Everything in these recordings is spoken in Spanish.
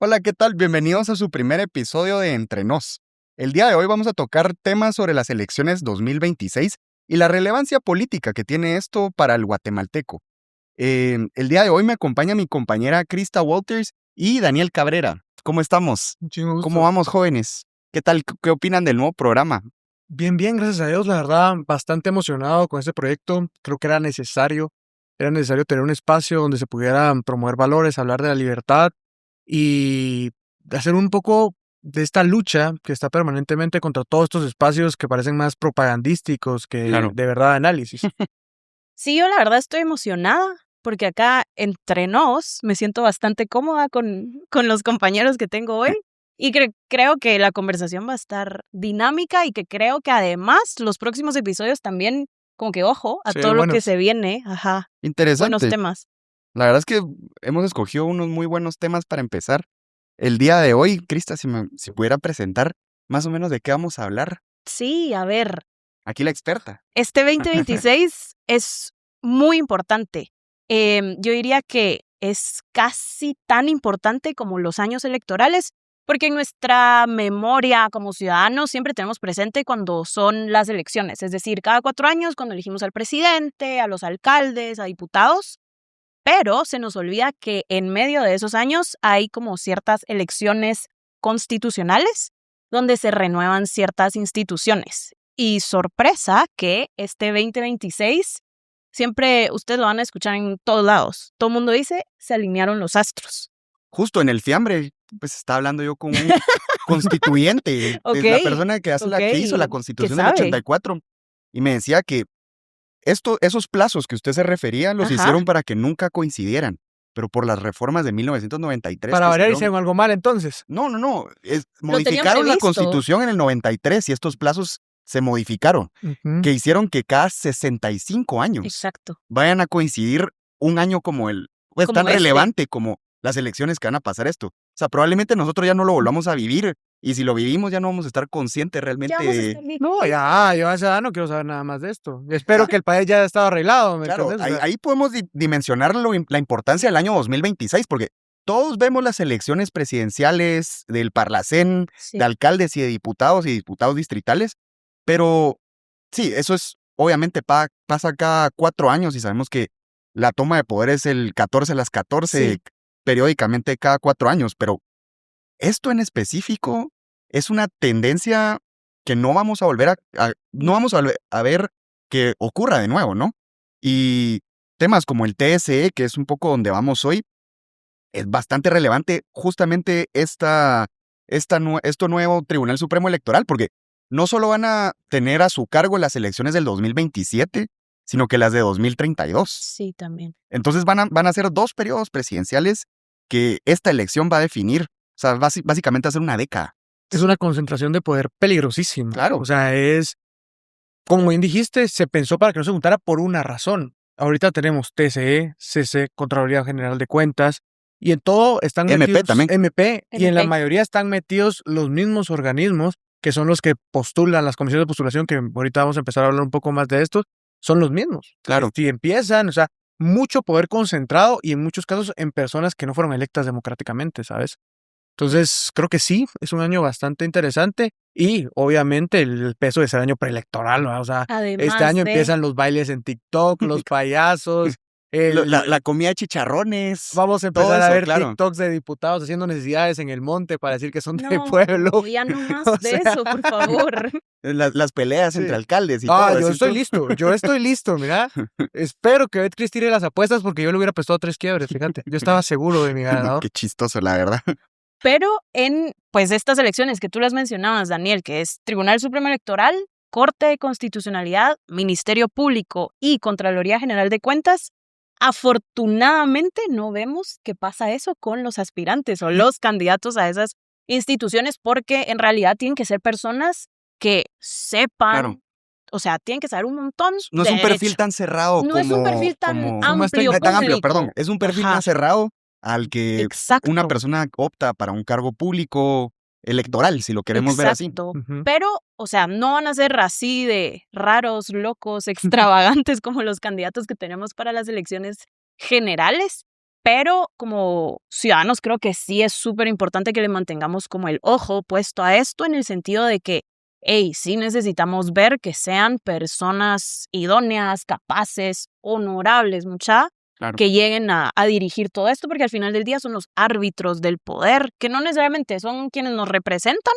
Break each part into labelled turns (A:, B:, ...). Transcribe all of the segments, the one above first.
A: Hola, ¿qué tal? Bienvenidos a su primer episodio de Entre Nos. El día de hoy vamos a tocar temas sobre las elecciones 2026 y la relevancia política que tiene esto para el guatemalteco. El día de hoy me acompaña mi compañera Krista Walters y Daniel Cabrera. ¿Cómo estamos?
B: Muchísimo
A: ¿Cómo
B: gusto.
A: vamos, jóvenes? ¿Qué tal? ¿Qué opinan del nuevo programa?
B: Bien, gracias a Dios, la verdad, bastante emocionado con este proyecto. Creo que era necesario tener un espacio donde se pudieran promover valores, hablar de la libertad y hacer un poco de esta lucha que está permanentemente contra todos estos espacios que parecen más propagandísticos que
A: Claro.
B: de verdad de análisis.
C: Sí, yo la verdad estoy emocionada porque acá entre nos me siento bastante cómoda con los compañeros que tengo hoy y creo que la conversación va a estar dinámica y que creo que además los próximos episodios también, como que ojo a
B: Sí,
C: todo lo que
B: buenos.
C: se viene. Ajá, buenos
A: Interesante.
C: temas.
A: La verdad es que hemos escogido unos muy buenos temas para empezar. El día de hoy, Krista, si pudiera presentar más o menos de qué vamos a hablar.
C: Sí, a ver,
A: Aquí la experta.
C: este 2026 es muy importante. Yo diría que es casi tan importante como los años electorales, porque en nuestra memoria como ciudadanos siempre tenemos presente cuando son las elecciones, es decir, cada 4 años cuando elegimos al presidente, a los alcaldes, a diputados, pero se nos olvida que en medio de esos años hay como ciertas elecciones constitucionales donde se renuevan ciertas instituciones. Y sorpresa que este 2026, siempre ustedes lo van a escuchar en todos lados, todo el mundo dice, se alinearon los astros.
A: Justo en el fiambre, pues estaba hablando yo con un constituyente,
C: Ok,
A: la persona que hizo la
C: ok,
A: Constitución
C: ¿qué
A: del
C: sabe?
A: 84, y me decía que esos plazos que usted se refería los
C: Ajá.
A: hicieron para que nunca coincidieran, pero por las reformas de 1993
B: Para
A: que
B: variar,
A: hicieron-
B: hicieron algo mal entonces.
A: No,
C: tenían
A: modificaron la
C: previsto.
A: Constitución en el 93 y estos plazos se modificaron,
B: Ujú.
A: que hicieron que cada 65 años
C: Exacto.
A: vayan a coincidir un año como
C: Como
A: tan
C: este.
A: relevante como las elecciones que van a pasar esto. O sea, probablemente nosotros ya no lo volvamos a vivir y si lo vivimos ya no vamos a estar conscientes realmente
C: Ya vamos a
A: de...
C: estar bien.
B: No, ya, yo a esa edad no quiero saber nada más de esto. Espero que el país ya haya estado arreglado, ¿me
A: Claro,
B: entiendes? O sea,
A: ahí podemos dimensionar la importancia del año 2026 porque todos vemos las elecciones presidenciales del Parlacén,
C: Sí.
A: de alcaldes y de diputados distritales, pero sí, eso es, obviamente pasa cada 4 años y sabemos que la toma de poder es el 14 a las 14,
C: Sí.
A: periódicamente cada 4 años, pero esto en específico es una tendencia que no vamos a volver no vamos a ver que ocurra de nuevo, ¿no? Y temas como el TSE, que es un poco donde vamos hoy, es bastante relevante justamente esto nuevo Tribunal Supremo Electoral, porque no solo van a tener a su cargo las elecciones del 2027, sino que las de 2032.
C: Sí, también.
A: Entonces van a ser 2 periodos presidenciales que esta elección va a definir. O sea, básicamente va a ser una década.
B: es una concentración de poder peligrosísima.
A: Claro.
B: O sea, como bien dijiste, se pensó para que no se juntara por una razón. Ahorita tenemos TSE, CC, Contraloría General de Cuentas, y en todo están
A: MP
B: metidos
A: también.
B: MP, y en la
C: MP.
B: mayoría están metidos los mismos organismos que son los que postulan, las comisiones de postulación, que ahorita vamos a empezar a hablar un poco más de esto, son los mismos.
A: Claro.
B: Si empiezan, o sea, mucho poder concentrado y en muchos casos en personas que no fueron electas democráticamente, ¿sabes? Entonces, creo que sí, es un año bastante interesante y obviamente el peso de ser año preelectoral, ¿no? O sea,
C: Además
B: este año
C: de-
B: empiezan los bailes en TikTok, los payasos, el-
A: La comida de chicharrones.
B: vamos a
A: todo
B: empezar a
A: eso,
B: ver
A: claro.
B: TikToks de diputados haciendo necesidades en el monte para decir que son de
C: No,
B: pueblo.
C: ya no más
B: O
C: de
B: sea,
C: eso, por favor.
A: Las peleas
B: Sí.
A: entre alcaldes y todo.
B: Ah, yo
A: así,
B: estoy
A: todo.
B: listo, mira. Espero que Betcris tire las apuestas porque yo le hubiera prestado 3 quiebres, fíjate. Yo estaba seguro de mi ganador.
A: Qué chistoso, la verdad.
C: Pero en pues estas elecciones que tú las mencionabas, Daniel, que es Tribunal Supremo Electoral, Corte de Constitucionalidad, Ministerio Público y Contraloría General de Cuentas, afortunadamente no vemos que pasa eso con los aspirantes o los candidatos a esas instituciones porque en realidad tienen que ser personas que sepan,
A: Claro.
C: o sea, tienen que saber un montón
A: No es
C: de
A: un perfil
C: derecho.
A: tan cerrado
C: No es un perfil tan
B: más
C: amplio,
A: tan amplio,
C: público.
A: perdón. Es un perfil
C: Ajá.
A: más cerrado al que
C: Exacto.
A: una persona opta para un cargo público electoral, si lo queremos ver así.
C: Exacto.
B: Ujú.
C: Pero, o sea, no van a ser así de raros, locos, extravagantes como los candidatos que tenemos para las elecciones generales, pero como ciudadanos creo que sí es súper importante que le mantengamos como el ojo puesto a esto, en el sentido de que, hey, sí necesitamos ver que sean personas idóneas, capaces, honorables,
A: Claro.
C: que lleguen a dirigir todo esto, porque al final del día son los árbitros del poder, que no necesariamente son quienes nos representan,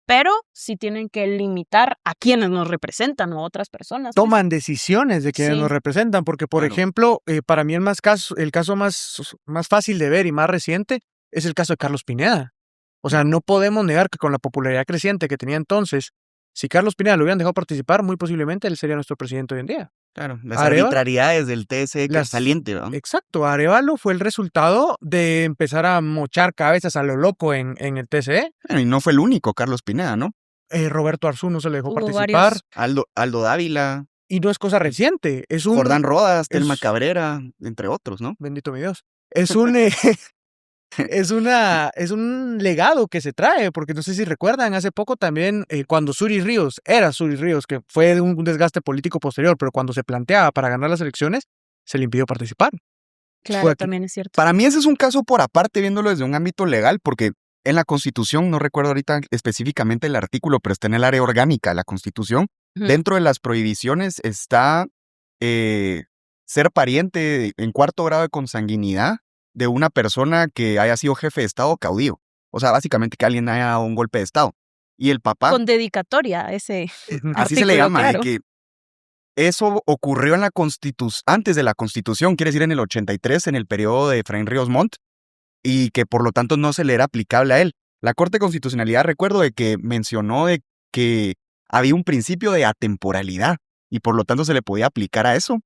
C: pero sí tienen que limitar a quienes nos representan o a otras personas. pues.
B: Toman decisiones de quienes
C: Sí.
B: nos representan, porque, por
A: Claro.
B: ejemplo, para mí el caso más fácil de ver y más reciente es el caso de Carlos Pineda. O sea, no podemos negar que con la popularidad creciente que tenía entonces, si Carlos Pineda lo hubieran dejado participar, muy posiblemente él sería nuestro presidente hoy en día.
A: Claro, las
B: Arevalo-
A: arbitrariedades del TSE que
B: Las-
A: es saliente, ¿verdad?
B: Exacto, Arevalo fue el resultado de empezar a mochar cabezas a lo loco en el TCE.
A: Bueno, y no fue el único, Carlos Pineda, ¿no?
B: Roberto Arzú no se le dejó
C: Hubo
B: participar.
C: varios.
A: Aldo Dávila,
B: Y no es cosa reciente, es un...
A: Jordán Rodas, Telma
B: es-
A: Cabrera, entre otros, ¿no?
B: Bendito mi Dios. Es un... es un legado que se trae, porque no sé si recuerdan, hace poco también, cuando Suri Ríos, que fue de un desgaste político posterior, pero cuando se planteaba para ganar las elecciones, se le impidió participar.
C: Claro,
B: Fue aquí.
C: también es cierto.
A: Para mí ese es un caso por aparte, viéndolo desde un ámbito legal, porque en la Constitución, no recuerdo ahorita específicamente el artículo, pero está en el área orgánica de la Constitución.
C: Ujú.
A: Dentro de las prohibiciones está ser pariente en cuarto grado de consanguinidad de una persona que haya sido jefe de Estado o caudillo. O sea, básicamente que alguien haya dado un golpe de Estado. Y el papá,
C: Con dedicatoria, ese
A: así se le
C: artículo,
A: llama,
C: claro.
A: de que eso ocurrió en la antes de la Constitución, quiere decir en el 83, en el periodo de Efraín Ríos Montt, y que por lo tanto no se le era aplicable a él. La Corte de Constitucionalidad, recuerdo de que mencionó de que había un principio de atemporalidad y por lo tanto se le podía aplicar a eso.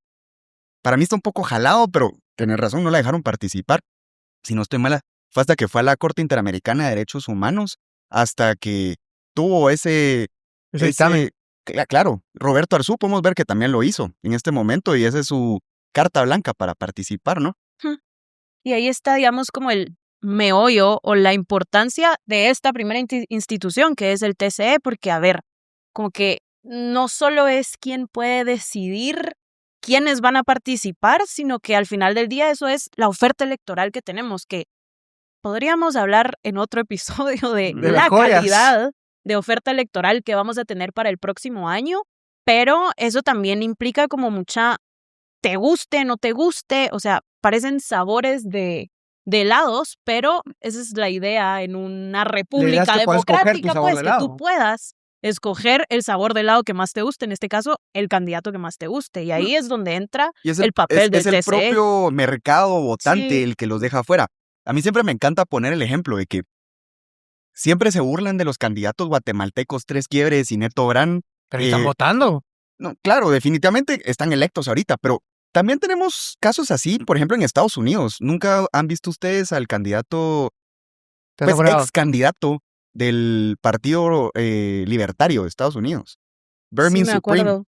A: Para mí está un poco jalado, pero tenés razón, no la dejaron participar. Si no estoy mala, fue hasta que fue a la Corte Interamericana de Derechos Humanos, hasta que tuvo ese
B: dictamen.
A: Claro, Roberto Arzú podemos ver que también lo hizo en este momento y esa es su carta blanca para participar, ¿no?
C: Y ahí está, digamos, como el meollo o la importancia de esta primera institución que es el TCE, porque, a ver, como que no solo es quién puede decidir quiénes van a participar, sino que al final del día eso es la oferta electoral que tenemos, que podríamos hablar en otro episodio de
B: De
C: la
B: las joyas.
C: calidad de oferta electoral que vamos a tener para el próximo año, pero eso también implica como mucha, te guste, no te guste, o sea, parecen sabores de helados, pero esa es la idea en una república
B: que puedas escoger tu
C: democrática,
B: sabor
C: pues
B: de
C: que tú
B: helado.
C: puedas escoger el sabor de helado que más te guste, en este caso, el candidato que más te guste. Y ahí es donde entra
A: Y es
C: el papel del
A: es el
C: TCE.
A: propio mercado votante
C: Sí.
A: el que los deja afuera. A mí siempre me encanta poner el ejemplo de que siempre se burlan de los candidatos guatemaltecos Tres Quiebres y Neto Brand.
B: Pero están votando.
A: No, claro, definitivamente están electos ahorita, pero también tenemos casos así, por ejemplo, en Estados Unidos. ¿Nunca han visto ustedes al candidato,
B: ¿Estás
A: pues
B: apurado?
A: ex candidato del Partido Libertario de Estados Unidos? Bermin
C: Sí, me
A: Supreme.
C: acuerdo.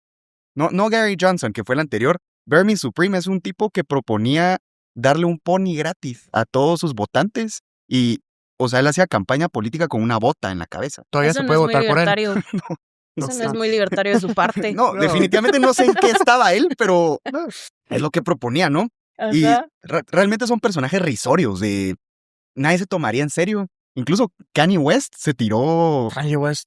A: No Gary Johnson, que fue el anterior. Bermin Supreme es un tipo que proponía darle un pony gratis a todos sus votantes y, o sea, él hacía campaña política con una bota en la cabeza.
B: Todavía
C: Eso
B: se
C: no
B: puede
C: es muy
B: votar por él.
C: libertario.
A: No
C: Eso
A: sé.
C: no es muy libertario de su parte.
A: No,
B: No.
A: definitivamente no sé en qué estaba él, pero es lo que proponía, ¿no? Y
C: Ajá.
A: realmente son personajes risorios, de nadie se tomaría en serio. Incluso Kanye West se tiró,
B: Kanye West.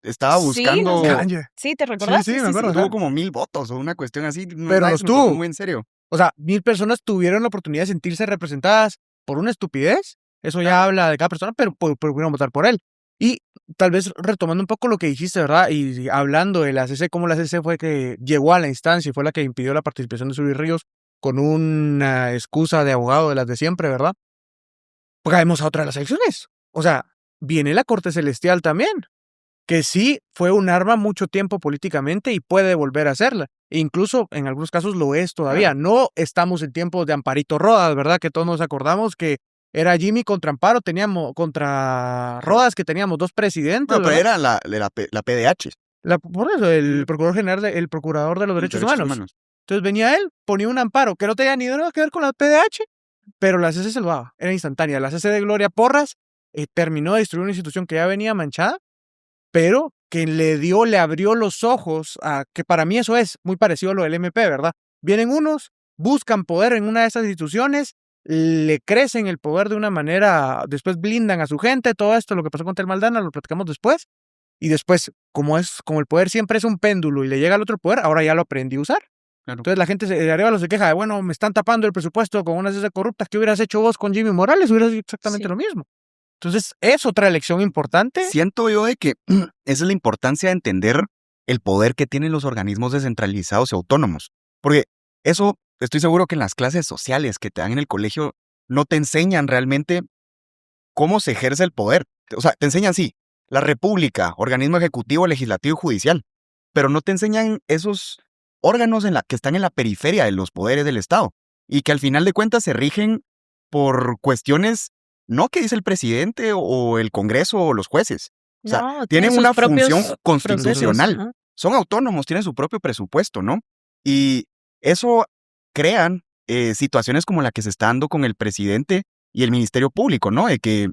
A: estaba
C: Sí,
A: buscando,
C: no sé.
B: Kanye.
C: Sí, ¿te recordás?
B: sí, me acuerdo.
A: tuvo como 1000 votos o una cuestión así.
B: Pero
A: nadie
B: los
A: se lo tomó
B: tuvo.
A: muy en serio.
B: O sea, 1000 personas tuvieron la oportunidad de sentirse representadas por una estupidez. Eso ya habla de cada persona, pero pudieron votar por él. Y tal vez retomando un poco lo que dijiste, ¿verdad? Y hablando de la CC, cómo la CC fue que llegó a la instancia y fue la que impidió la participación de Suri Ríos con una excusa de abogado de las de siempre, ¿verdad? Pues caemos a otra de las elecciones. O sea, viene la Corte Celestial también, que sí fue un arma mucho tiempo políticamente y puede volver a serla. E incluso en algunos casos lo es todavía. No estamos en tiempos de Amparito Rodas, ¿verdad? Que todos nos acordamos que era Jimmy contra Amparo, teníamos contra Rodas, que teníamos dos presidentes.
A: No, pero
B: ¿verdad?
A: era la PDH.
B: Por eso, el procurador general, el procurador de los derechos humanos. Entonces venía él, ponía un amparo que no tenía ni nada que ver con la PDH, pero la CC se lo daba, era instantánea. La CC de Gloria Porras terminó de destruir una institución que ya venía manchada, pero que le abrió los ojos a que para mí eso es muy parecido a lo del MP, ¿verdad? Vienen unos, buscan poder en una de esas instituciones, le crecen el poder de una manera, después blindan a su gente, todo esto, lo que pasó con Tel Maldana, lo platicamos después, y después, como el poder siempre es un péndulo y le llega al otro poder, ahora ya lo aprendí a usar.
A: Claro.
B: Entonces la gente de arriba se queja de, bueno, me están tapando el presupuesto con unas esas corruptas. ¿Qué hubieras hecho vos con Jimmy Morales? Hubieras hecho exactamente
C: Sí.
B: lo mismo. Entonces, es otra lección importante.
A: Siento yo de que esa es la importancia de entender el poder que tienen los organismos descentralizados y autónomos. Porque eso, estoy seguro que en las clases sociales que te dan en el colegio no te enseñan realmente cómo se ejerce el poder. O sea, te enseñan, sí, la república, organismo ejecutivo, legislativo y judicial, pero no te enseñan esos órganos que están en la periferia de los poderes del Estado y que al final de cuentas se rigen por cuestiones no que dice el presidente o el Congreso o los jueces. O sea,
C: No,
A: tienen
C: sus
A: una
C: propios
A: función constitucional.
C: procesos, ajá.
A: Son autónomos, tienen su propio presupuesto, ¿no? Y eso crean situaciones como la que se está dando con el presidente y el Ministerio Público, ¿no? De que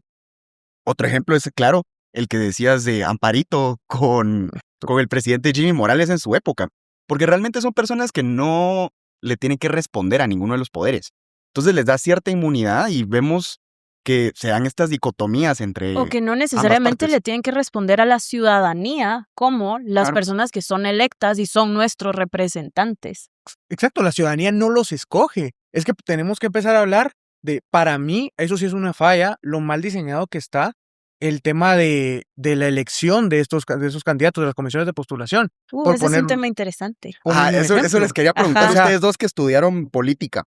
A: otro ejemplo es, claro, el que decías de Amparito con el presidente Jimmy Morales en su época. Porque realmente son personas que no le tienen que responder a ninguno de los poderes. Entonces les da cierta inmunidad y vemos que se dan estas dicotomías entre
C: O que no
A: ambas
C: necesariamente
A: partes.
C: le tienen que responder a la ciudadanía como las
A: Claro.
C: personas que son electas y son nuestros representantes.
B: Exacto, la ciudadanía no los escoge. Es que tenemos que empezar a hablar de, para mí, eso sí es una falla, lo mal diseñado que está el tema de la elección de esos candidatos, de las comisiones de postulación. Por
C: Ese es
B: poner
C: un tema interesante.
B: un
A: Eso
B: ejemplo.
A: les quería preguntar
C: Ajá.
A: a ustedes dos que estudiaron política.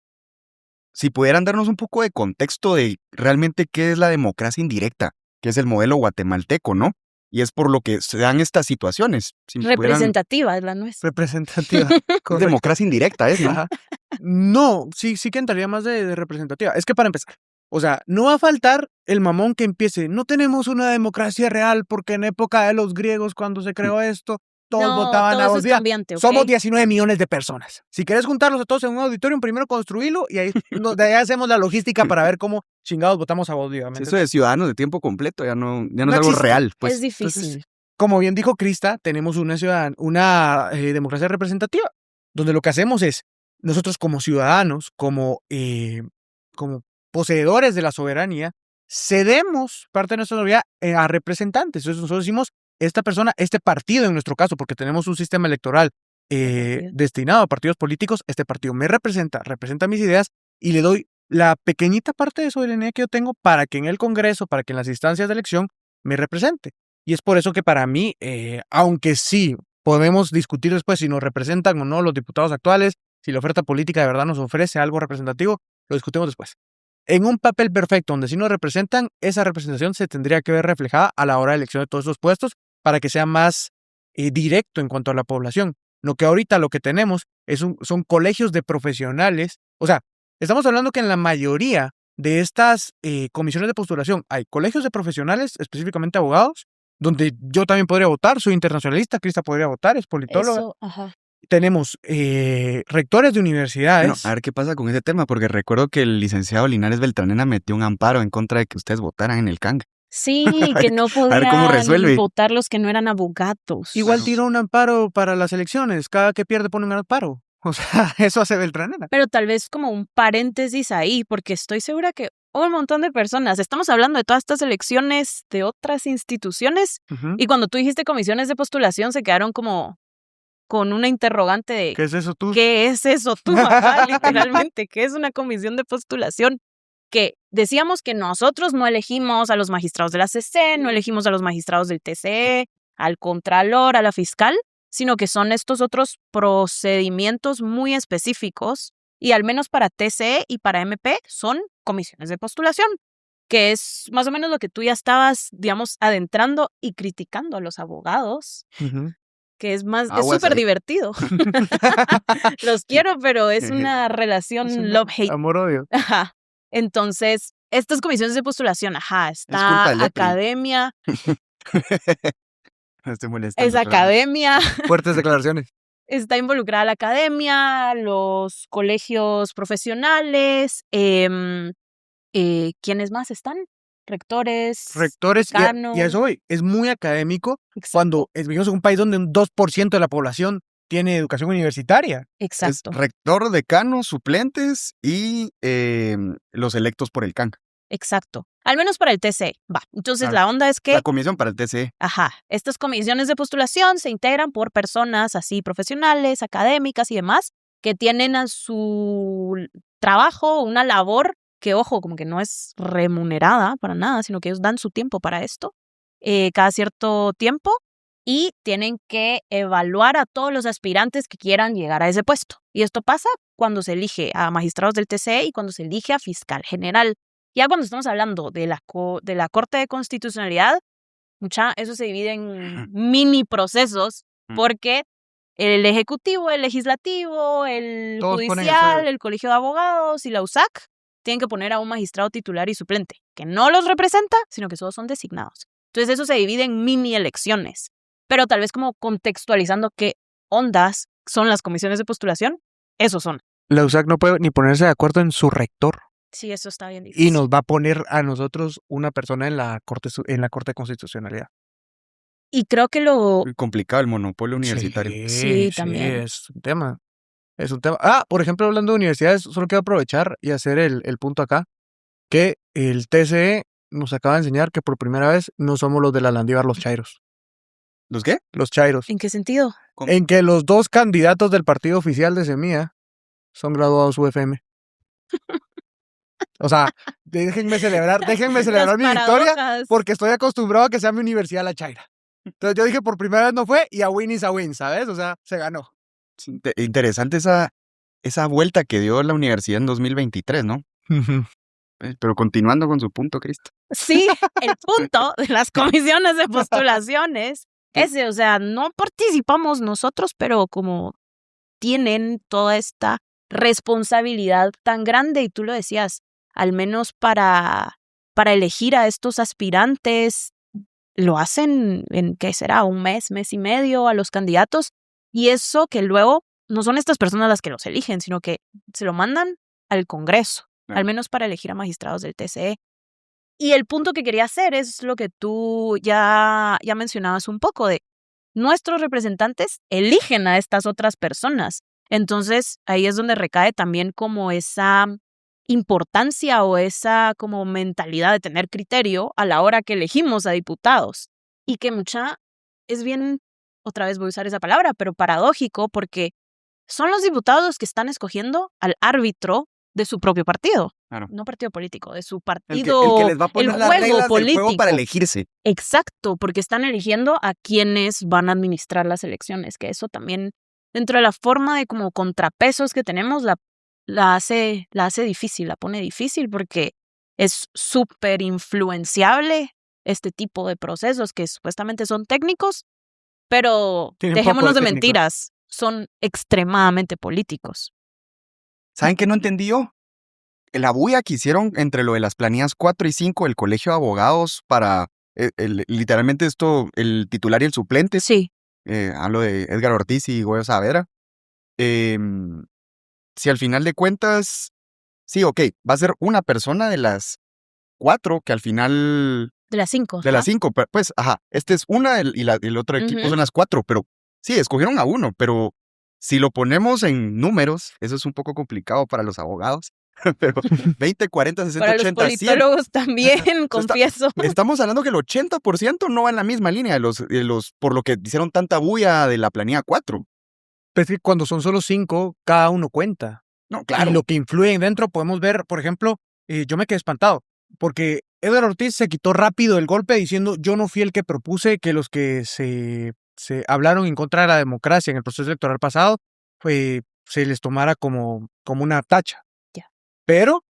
A: Si pudieran darnos un poco de contexto de realmente qué es la democracia indirecta, que es el modelo guatemalteco, ¿no? Y es por lo que se dan estas situaciones. Si pudieran-
C: Representativa es la nuestra.
B: representativa.
A: es
B: Correcto.
A: democracia indirecta, ¿no?
B: Ajá. No, sí que entraría más de representativa. Es que para empezar, o sea, no va a faltar el mamón que empiece, no tenemos una democracia real porque en época de los griegos, cuando se creó esto, todos
C: No,
B: votaban a
C: todo eso
B: dos
C: es
B: días.
C: cambiante, ¿ok?
B: Somos 19 millones de personas. Si querés juntarlos a todos en un auditorium, primero construirlo y ahí, de ahí hacemos la logística para ver cómo chingados votamos a Bolivia. ¿me
A: Eso de ciudadanos de tiempo completo ya no es
B: No
A: algo
B: existe.
A: real. Pues.
C: Es difícil.
B: Entonces, como bien dijo Krista, tenemos una democracia representativa, donde lo que hacemos es, nosotros como ciudadanos, como poseedores de la soberanía, cedemos parte de nuestra soberanía a representantes. Entonces nosotros decimos, esta persona, este partido en nuestro caso, porque tenemos un sistema electoral destinado a partidos políticos, este partido me representa mis ideas y le doy la pequeñita parte de soberanía que yo tengo para que en el Congreso, para que en las instancias de elección me represente. Y es por eso que para mí, aunque sí podemos discutir después si nos representan o no los diputados actuales, si la oferta política de verdad nos ofrece algo representativo, lo discutimos después. En un papel perfecto donde sí nos representan, esa representación se tendría que ver reflejada a la hora de elección de todos esos puestos para que sea más directo en cuanto a la población. Lo que ahorita lo que tenemos son colegios de profesionales. O sea, estamos hablando que en la mayoría de estas comisiones de postulación hay colegios de profesionales, específicamente abogados, donde yo también podría votar, soy internacionalista, Krista podría votar, es politóloga.
C: Eso, ajá.
B: Tenemos rectores de universidades.
A: Bueno, a ver qué pasa con ese tema, porque recuerdo que el licenciado Linares Beltranena metió un amparo en contra de que ustedes votaran en el CANG.
C: Sí, que no
A: A ver cómo resuelve.
C: podían votar los que no eran abogados.
B: Igual tiró un amparo para las elecciones, cada que pierde pone un amparo. O sea, eso hace Beltranena.
C: Pero tal vez como un paréntesis ahí, porque estoy segura que un montón de personas, estamos hablando de todas estas elecciones de otras instituciones,
B: Ujú.
C: y cuando tú dijiste comisiones de postulación se quedaron como con una interrogante de
B: ¿Qué es eso tú?
C: ¿qué es eso tú? Ajá, literalmente, ¿qué es una comisión de postulación? Que decíamos que nosotros no elegimos a los magistrados de la CC, no elegimos a los magistrados del TCE, al contralor, a la fiscal, sino que son estos otros procedimientos muy específicos y al menos para TCE y para MP son comisiones de postulación, que es más o menos lo que tú ya estabas, digamos, adentrando y criticando a los abogados,
B: Ujú.
C: que es más, es
A: Aguas
C: súper
A: ahí.
C: divertido. Los quiero, pero es una relación love-hate.
B: Amor-odio.
C: Ajá. Entonces, estas comisiones de postulación, ajá,
A: culpa
C: está
A: del EPRI.
C: academia,
A: Estoy molestando.
C: es academia,
B: Fuertes declaraciones.
C: está involucrada la academia, los colegios profesionales, ¿quiénes más están? Rectores,
B: Rectores, y
C: decanos.
B: a eso voy, es muy académico
C: Exacto.
B: cuando vivimos en un país donde un 2% de la población tiene educación universitaria.
A: Es
C: Exacto.
A: rector, decano, suplentes y los electos por el CAN.
C: Exacto. Al menos para el TC. Va. Entonces,
A: Claro.
C: la onda es que
A: La comisión para el TCE.
C: estas comisiones de postulación se integran por personas así profesionales, académicas y demás, que tienen a su trabajo una labor que, ojo, como que no es remunerada para nada, sino que ellos dan su tiempo para esto cada cierto tiempo y tienen que evaluar a todos los aspirantes que quieran llegar a ese puesto. Y esto pasa cuando se elige a magistrados del TCE y cuando se elige a fiscal general. Ya cuando estamos hablando de la Corte de Constitucionalidad, eso se divide en mini procesos porque el Ejecutivo, el Legislativo, el
B: Todos ponen
C: Judicial, el Colegio de Abogados y la USAC tienen que poner a un magistrado titular y suplente, que no los representa, sino que solo son designados. Entonces eso se divide en mini elecciones, pero tal vez como contextualizando qué ondas son las comisiones de postulación, esos son.
B: La USAC no puede ni ponerse de acuerdo en su rector.
C: Sí, eso está bien difícil.
B: Y nos va a poner a nosotros una persona en la Corte de Constitucionalidad.
C: Y creo que lo...
A: Muy complicado el monopolio universitario.
C: Sí, también.
B: Es un tema. Es un tema. Por ejemplo, hablando de universidades, solo quiero aprovechar y hacer el punto acá, que el TCE nos acaba de enseñar que por primera vez no somos los de la Landívar, los chairos.
A: ¿Los qué?
B: Los chairos.
C: ¿En qué sentido?
A: ¿Cómo?
B: En que los dos candidatos del partido oficial de Semilla son graduados UFM. O sea, déjenme celebrar mi victoria
C: paradojas.
B: porque estoy acostumbrado a que sea mi universidad la chaira. Entonces yo dije, por primera vez no fue y a win is a win, ¿sabes? O sea, se ganó.
A: Interesante esa vuelta que dio la universidad en 2023, ¿no? Pero continuando con su punto, Cristo.
C: Sí, el punto de las comisiones de postulaciones ese, o sea, no participamos nosotros, pero como tienen toda esta responsabilidad tan grande, y tú lo decías, al menos para elegir a estos aspirantes, lo hacen en, ¿qué será? Un mes y medio a los candidatos, y eso que luego no son estas personas las que los eligen, sino que se lo mandan al Congreso, al menos para elegir a magistrados del TCE. Y el punto que quería hacer es lo que tú ya mencionabas un poco, de nuestros representantes eligen a estas otras personas. Entonces, ahí es donde recae también como esa importancia o esa como mentalidad de tener criterio a la hora que elegimos a diputados. Y que es bien, otra vez voy a usar esa palabra, pero paradójico, porque son los diputados los que están escogiendo al árbitro de su propio partido.
A: Claro.
C: No partido político, de su
A: El
C: partido,
A: que les va a poner
C: el
A: las
C: juego
A: reglas del
C: político.
A: juego para elegirse.
C: Exacto, porque están eligiendo a quienes van a administrar las elecciones, que eso también, dentro de la forma de como contrapesos que tenemos, la hace difícil, la pone difícil, porque es súper influenciable este tipo de procesos que supuestamente son técnicos, pero
B: Tienen
C: dejémonos
B: poco
C: de
B: de técnicos.
C: mentiras, son extremadamente políticos.
A: ¿Saben qué no entendí yo? La bulla que hicieron entre lo de las planías 4 y 5 del Colegio de Abogados para, literalmente esto, el titular y el suplente.
C: Sí,
A: Hablo de Edgar Ortiz y Goyo Saavedra. Si al final de cuentas, sí, ok, va a ser una persona de las 4 que al final...
C: de las 5.
A: De las 5, pues, ajá, este es una y el otro equipo
C: Ujú.
A: son las 4, pero sí, escogieron a uno, pero si lo ponemos en números, eso es un poco complicado para los abogados, pero 20, 40, 60,
C: Para los
A: 80, 100.
C: politólogos también, confieso.
A: Estamos hablando que el 80% no va en la misma línea de los por lo que hicieron tanta bulla de la planilla 4.
B: Pues que cuando son solo 5, cada uno cuenta.
A: No, claro.
B: Y lo que influye dentro, podemos ver, por ejemplo, yo me quedé espantado, porque Edgar Ortiz se quitó rápido el golpe diciendo, yo no fui el que propuse que los que se hablaron en contra de la democracia en el proceso electoral pasado, se les tomara como una tacha.
C: Ya.
B: Pero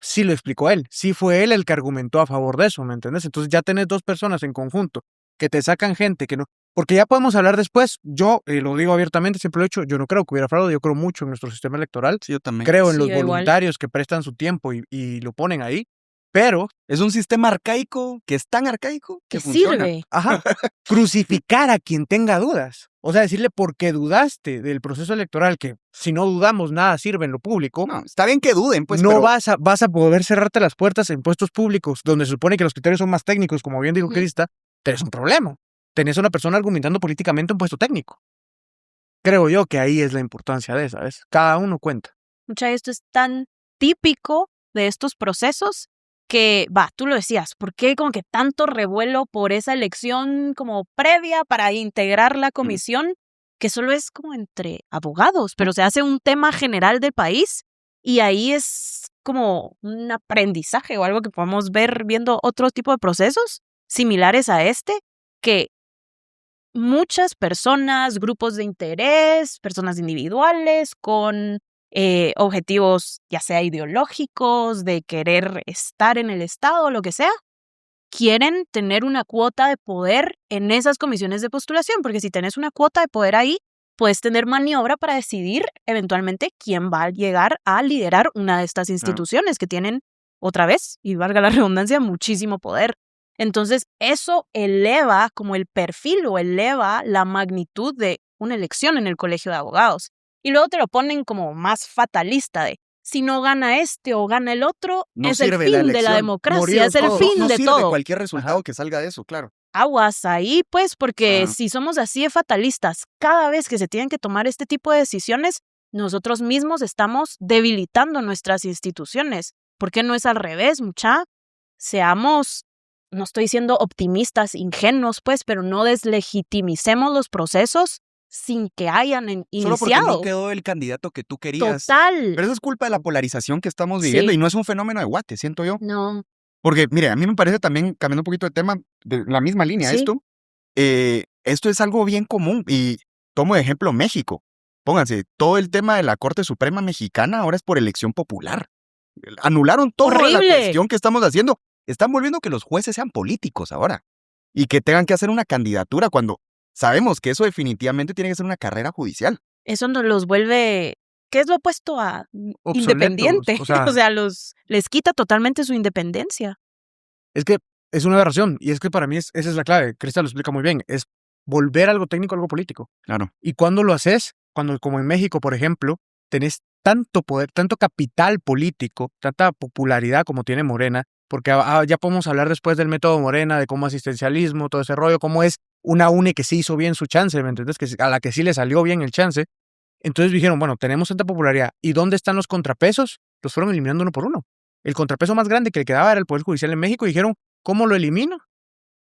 B: sí lo explicó él, sí fue él el que argumentó a favor de eso, ¿me entiendes? Entonces ya tenés dos personas en conjunto que te sacan gente que no... Porque ya podemos hablar después, yo lo digo abiertamente, siempre lo he dicho, yo no creo que hubiera fraude, yo creo mucho en nuestro sistema electoral,
A: Sí, yo también.
B: creo en
C: Sí,
B: los
C: yo igual.
B: voluntarios que prestan su tiempo y lo ponen ahí, pero,
A: Es un sistema arcaico que es tan arcaico que
C: Que
A: funciona.
C: sirve.
B: ajá, crucificar a quien tenga dudas, o sea, decirle porque dudaste del proceso electoral, que si no dudamos nada sirve en lo público,
A: No, está bien que duden, pues,
B: no
A: pero
B: vas a poder cerrarte las puertas en puestos públicos, donde se supone que los criterios son más técnicos, como bien dijo
C: Ujú.
B: Krista, tenés un problema. Tenés a una persona argumentando políticamente un puesto técnico. creo yo que ahí es la importancia de esa, ¿ves? Cada uno cuenta.
C: Mucha, esto es tan típico de estos procesos que, tú lo decías, ¿por qué como que tanto revuelo por esa elección como previa para integrar la comisión? Que solo es como entre abogados, pero se hace un tema general del país y ahí es como un aprendizaje o algo que podemos ver viendo otro tipo de procesos similares a este, que muchas personas, grupos de interés, personas individuales con objetivos ya sea ideológicos, de querer estar en el Estado, lo que sea, quieren tener una cuota de poder en esas comisiones de postulación, porque si tenés una cuota de poder ahí, puedes tener maniobra para decidir eventualmente quién va a llegar a liderar una de estas instituciones que tienen, otra vez, y valga la redundancia, muchísimo poder. Entonces, eso eleva como el perfil o eleva la magnitud de una elección en el colegio de abogados. Y luego te lo ponen como más fatalista de, si no gana este o gana el otro,
A: No
C: es el
A: sirve
C: fin
A: la
C: de la
A: elección.
C: democracia,
B: Morir
C: es el
B: todos.
C: fin
A: No
C: de
A: sirve
C: todo.
A: cualquier resultado que salga de eso, claro.
C: Aguas ahí, pues, porque
A: Ajá.
C: si somos así de fatalistas, cada vez que se tienen que tomar este tipo de decisiones, nosotros mismos estamos debilitando nuestras instituciones. ¿Por qué no es al revés, mucha? Seamos, no estoy siendo optimistas, ingenuos, pues, pero no deslegitimicemos los procesos sin que hayan
A: Solo porque
C: iniciado.
A: no quedó el candidato que tú querías.
C: Total.
A: Pero eso es culpa de la polarización que estamos viviendo
C: Sí.
A: y no es un fenómeno de Guate, siento yo.
C: No,
A: Porque, mire, a mí me parece también, cambiando un poquito de tema, de la misma línea,
C: Sí.
A: esto es algo bien común y tomo de ejemplo México. Pónganse, todo el tema de la Corte Suprema Mexicana ahora es por elección popular. Anularon toda la
C: ¡Horrible!
A: cuestión que estamos haciendo. Están volviendo que los jueces sean políticos ahora y que tengan que hacer una candidatura cuando sabemos que eso definitivamente tiene que ser una carrera judicial.
C: Eso nos los vuelve, ¿qué es lo opuesto a
B: Obsoletos,
C: independiente?
B: o sea-
C: O sea, les quita totalmente su independencia.
B: Es que es una aberración y es que para mí esa es la clave. Crista lo explica muy bien. Es volver algo técnico a algo político.
A: Claro.
B: Y cuando lo haces, cuando como en México, por ejemplo, tenés tanto poder, tanto capital político, tanta popularidad como tiene Morena, porque ya podemos hablar después del método Morena, de cómo asistencialismo, todo ese rollo, cómo es una UNE que sí hizo bien su chance, ¿me entiendes? A la que sí le salió bien el chance. Entonces dijeron, bueno, tenemos tanta popularidad. ¿Y dónde están los contrapesos? Los fueron eliminando uno por uno. El contrapeso más grande que le quedaba era el Poder Judicial en México y dijeron, ¿cómo lo elimino?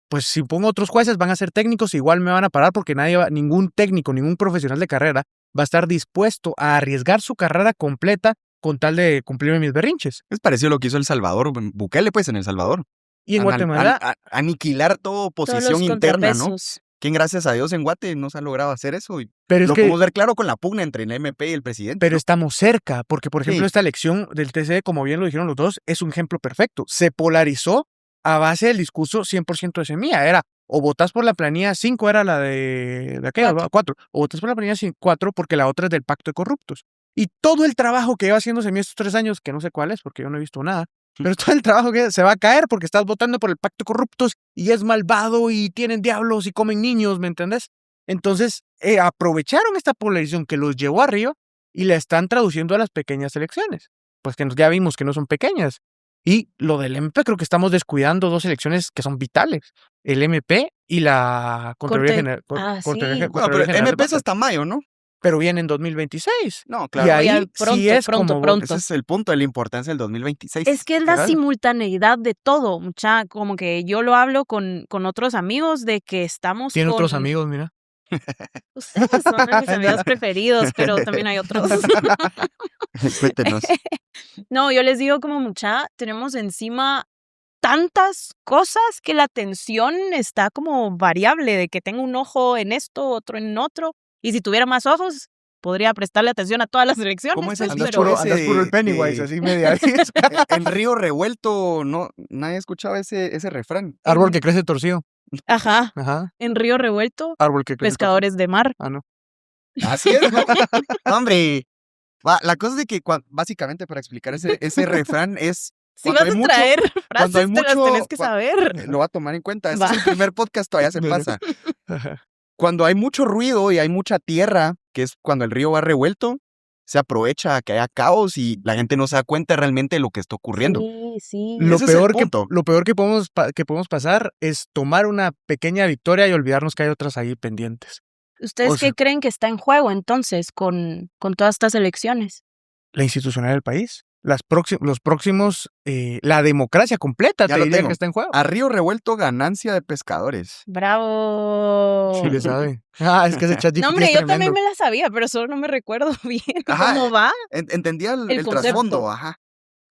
B: Pues si pongo otros jueces, van a ser técnicos, igual me van a parar porque ningún técnico, ningún profesional de carrera va a estar dispuesto a arriesgar su carrera completa con tal de cumplir mis berrinches.
A: Es parecido a lo que hizo El Salvador, Bukele, pues, en El Salvador.
B: Y en Guatemala,
A: Aniquilar toda
C: Todos
A: oposición
C: los
A: interna, ¿no?
C: contrapesos.
A: Quien gracias a Dios en Guate no se ha logrado hacer eso. Y
B: pero es
A: lo
B: que
A: podemos ver claro con la pugna entre el MP y el presidente.
B: pero
A: ¿no?
B: estamos cerca, porque por ejemplo
A: Sí.
B: esta elección del TCE, como bien lo dijeron los dos, es un ejemplo perfecto. Se polarizó a base del discurso 100% de semilla. Era o votás por la planilla 5, era la de aquella, 4, o votás por la planilla 4 porque la otra es del pacto de corruptos. Y todo el trabajo que lleva haciendo Semilla estos 3 años, que no sé cuál es porque yo no he visto nada, pero todo el trabajo que se va a caer porque estás votando por el pacto de corruptos y es malvado y tienen diablos y comen niños, ¿me entendés? Entonces, aprovecharon esta polarización que los llevó arriba y la están traduciendo a las pequeñas elecciones. Pues que ya vimos que no son pequeñas. Y lo del MP, creo que estamos descuidando 2 elecciones que son vitales. El MP y la Contraloría General.
C: Sí.
A: Bueno, pero el MP es hasta mayo, ¿no?
B: Pero viene en 2026.
A: No, claro.
B: Y ahí
C: Ya, pronto,
B: sí es
C: pronto,
B: como...
C: pronto.
A: Ese es el punto de la importancia del 2026.
C: Es que es la
B: Claro.
C: simultaneidad de todo, mucha, como que yo lo hablo con otros amigos de que estamos
B: Tiene
C: con...
B: otros amigos, mira.
C: Ustedes son mis amigos preferidos, pero también hay otros.
A: Cuéntenos.
C: No, yo les digo como mucha, tenemos encima tantas cosas que la atención está como variable, de que tengo un ojo en esto, otro en otro, y si tuviera más ojos, podría prestarle atención a todas las elecciones.
A: ¿Cómo es el
C: pues,
A: dicho
C: pero-
A: ese
B: Andas puro el
A: de-
B: Pennywise,
A: de-
B: así media.
A: En Río Revuelto, no, nadie escuchaba ese refrán.
B: Árbol que crece torcido.
C: Ajá,
B: Ajá.
C: en Río Revuelto,
B: Árbol que crece
C: pescadores de mar.
B: torcido. Ah, no.
A: Así es, ¿no? Hombre. La cosa es de que básicamente para explicar ese refrán es
C: Si
A: Cuando
C: vas
A: hay
C: a
A: mucho-
C: traer
A: cuando hay
C: frases, te las
A: mucho-
C: tenés que saber.
A: lo va a tomar en cuenta. Este
C: Va.
A: es el primer podcast, todavía se
B: Bueno.
A: pasa.
B: Ajá.
A: Cuando hay mucho ruido y hay mucha tierra, que es cuando el río va revuelto, se aprovecha que haya caos y la gente no se da cuenta realmente de lo que está ocurriendo.
C: Sí, sí.
B: Lo
A: Ese es el
B: peor,
A: punto.
B: lo peor que podemos pasar es tomar una pequeña victoria y olvidarnos que hay otras ahí pendientes.
C: ¿Ustedes
B: O sea,
C: qué creen que está en juego entonces con todas estas elecciones?
B: la institucionalidad del país, los próximos, la democracia completa,
A: Ya
B: te
A: lo
B: diría
A: tengo.
B: que está en juego.
A: A río revuelto, ganancia de pescadores.
C: ¡Bravo!
B: Sí le sabe. Es que ese
C: No,
B: ChatGPT
C: hombre,
B: es
C: yo también
B: tremendo.
C: me la sabía, pero solo no me recuerdo bien
A: Ajá,
C: cómo va
A: entendía
C: el
A: el
C: concepto.
A: trasfondo, ajá.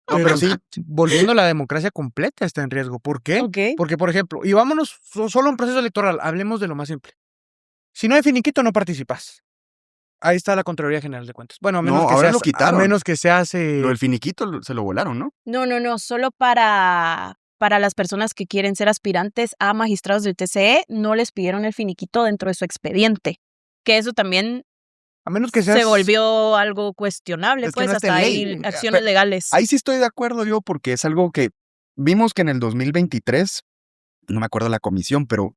A: No,
B: Pero
A: pero sí,
B: volviendo a la democracia completa está en riesgo. ¿Por qué?
C: Ok.
B: Porque, por ejemplo, y vámonos solo a un proceso electoral, hablemos de lo más simple. Si no hay finiquito, no participas. Ahí está la Contraloría General de Cuentas. Bueno,
A: no, ahora lo
B: a
A: quitaron.
B: menos que seas
A: Lo del finiquito se lo volaron, ¿no?
C: No, solo para las personas que quieren ser aspirantes a magistrados del TCE, no les pidieron el finiquito dentro de su expediente, que eso también
B: a menos que seas
C: se volvió algo cuestionable,
A: Es que
C: pues
A: no está en
C: hasta
A: ley.
C: hay acciones legales.
A: Ahí sí estoy de acuerdo yo, porque es algo que vimos que en el 2023, no me acuerdo la comisión, pero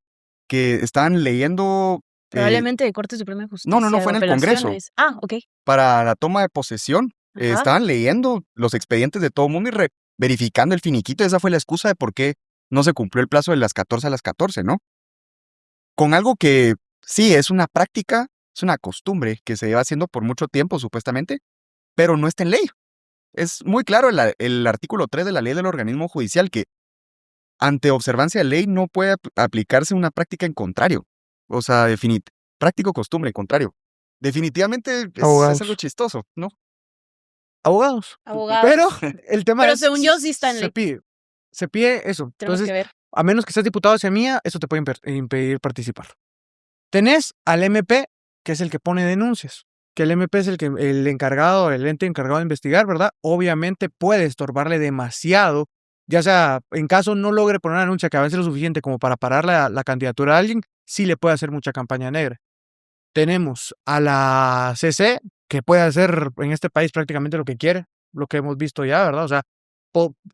A: que estaban leyendo
C: Probablemente de Corte Suprema de Justicia.
A: no, fue
C: o
A: en el Congreso.
C: apelaciones. Ah, ok.
A: para la toma de posesión.
C: Ajá.
A: Estaban leyendo los expedientes de todo el mundo y verificando el finiquito. Esa fue la excusa de por qué no se cumplió el plazo de las 14 a las 14, ¿no? Con algo que sí es una práctica, es una costumbre que se lleva haciendo por mucho tiempo, supuestamente, pero no está en ley. Es muy claro el artículo 3 de la ley del organismo judicial que ante observancia de ley no puede aplicarse una práctica en contrario. O sea, práctico costumbre en contrario. Definitivamente es
B: abogados.
A: algo chistoso, ¿no?
B: Abogados.
C: Abogados.
B: Pero el tema
C: Pero
B: es.
C: según yo sí está en ley.
B: Se pide eso.
C: Tenemos
B: Entonces,
C: que ver.
B: a menos que seas diputado de semilla, eso te puede impedir participar. Tenés al MP, que es el que pone denuncias. Que el MP es el encargado, el ente encargado de investigar, ¿verdad? Obviamente puede estorbarle demasiado, ya sea en caso no logre poner una denuncia que avance lo suficiente como para parar la candidatura de alguien, sí le puede hacer mucha campaña negra. Tenemos a la CC, que puede hacer en este país prácticamente lo que quiere, lo que hemos visto ya, ¿verdad? O sea,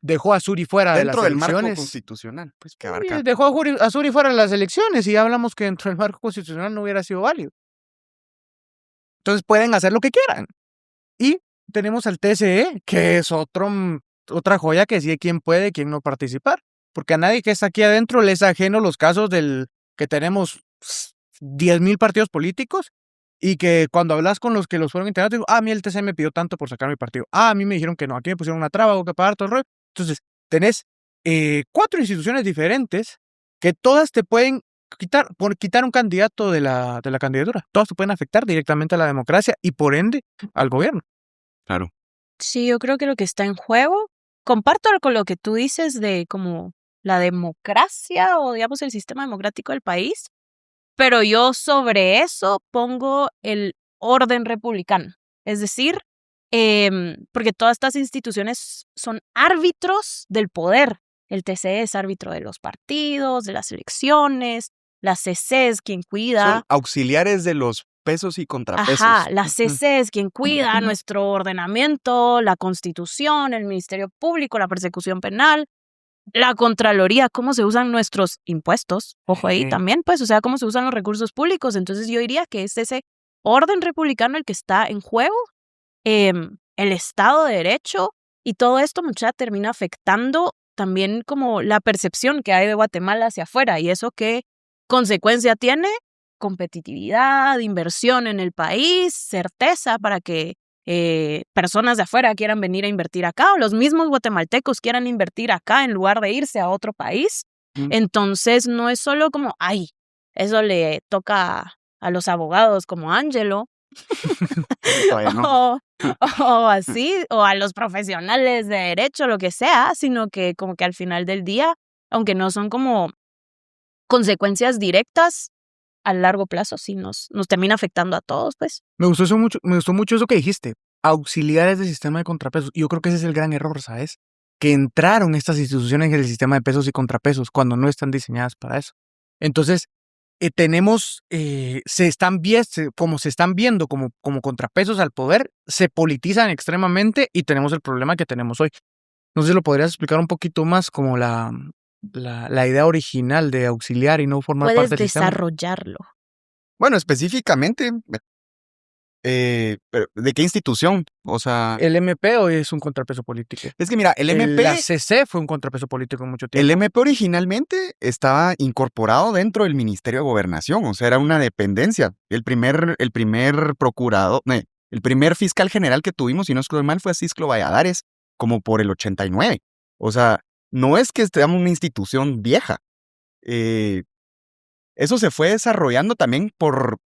B: dejó a Suri fuera de las
A: Dentro del marco
B: elecciones.
A: constitucional, pues que
B: Sí,
A: abarca.
B: dejó a Suri fuera de las elecciones y ya hablamos que dentro del marco constitucional no hubiera sido válido. Entonces pueden hacer lo que quieran. Y tenemos al TSE, que es otra joya que decide quién puede y quién no participar. Porque a nadie que está aquí adentro le es ajeno los casos del que tenemos 10,000 partidos políticos y que cuando hablas con los que los fueron integrados, digo, a mí el TSE me pidió tanto por sacar mi partido. A mí me dijeron que no, aquí me pusieron una traba, hago que pagar todo el rollo. Entonces, tenés 4 instituciones diferentes que todas te pueden quitar un candidato de la candidatura. Todas te pueden afectar directamente a la democracia y por ende al gobierno.
A: Claro.
C: Sí, yo creo que lo que está en juego, comparto con lo que tú dices de como la democracia o digamos el sistema democrático del país, pero yo sobre eso pongo el orden republicano. Es decir, porque todas estas instituciones son árbitros del poder. El TCE es árbitro de los partidos, de las elecciones, la CC es quien cuida.
A: Son auxiliares de los pesos y contrapesos.
C: Ajá, la CC es quien cuida nuestro ordenamiento, la Constitución, el Ministerio Público, la persecución penal, la Contraloría, cómo se usan nuestros impuestos, ojo ahí también, pues, o sea, cómo se usan los recursos públicos. Entonces yo diría que es ese orden republicano el que está en juego, el Estado de Derecho, y todo esto, mucha, termina afectando también como la percepción que hay de Guatemala hacia afuera, y eso qué consecuencia tiene, competitividad, inversión en el país, certeza para que personas de afuera quieran venir a invertir acá o los mismos guatemaltecos quieran invertir acá en lugar de irse a otro país. Entonces no es solo como, ay, eso le toca a los abogados como Ángelo
A: No.
C: o así, o a los profesionales de derecho, lo que sea, sino que como que al final del día, aunque no son como consecuencias directas, a largo plazo sí nos termina afectando a todos, pues.
B: Me gustó mucho eso que dijiste, auxiliares del sistema de contrapesos. Yo creo que ese es el gran error, ¿sabes? Que entraron estas instituciones en el sistema de pesos y contrapesos cuando no están diseñadas para eso. Entonces, tenemos, se están viendo como contrapesos al poder, se politizan extremadamente y tenemos el problema que tenemos hoy. No sé si lo podrías explicar un poquito más como la idea original de auxiliar y no formar
C: Puedes
B: parte del sistema.
C: desarrollarlo.
A: Bueno, específicamente, Pero, ¿de qué institución? O sea,
B: El MP hoy es un contrapeso político.
A: es que mira, el MP,
B: La CC fue un contrapeso político en mucho
A: el
B: tiempo.
A: MP originalmente estaba incorporado dentro del Ministerio de Gobernación, o sea, era una dependencia. El primer procurador, el primer fiscal general que tuvimos, si no estoy mal, fue Cisclo Valladares, como por el 89. O sea, no es que estemos una institución vieja. Eh, Eso se fue desarrollando también por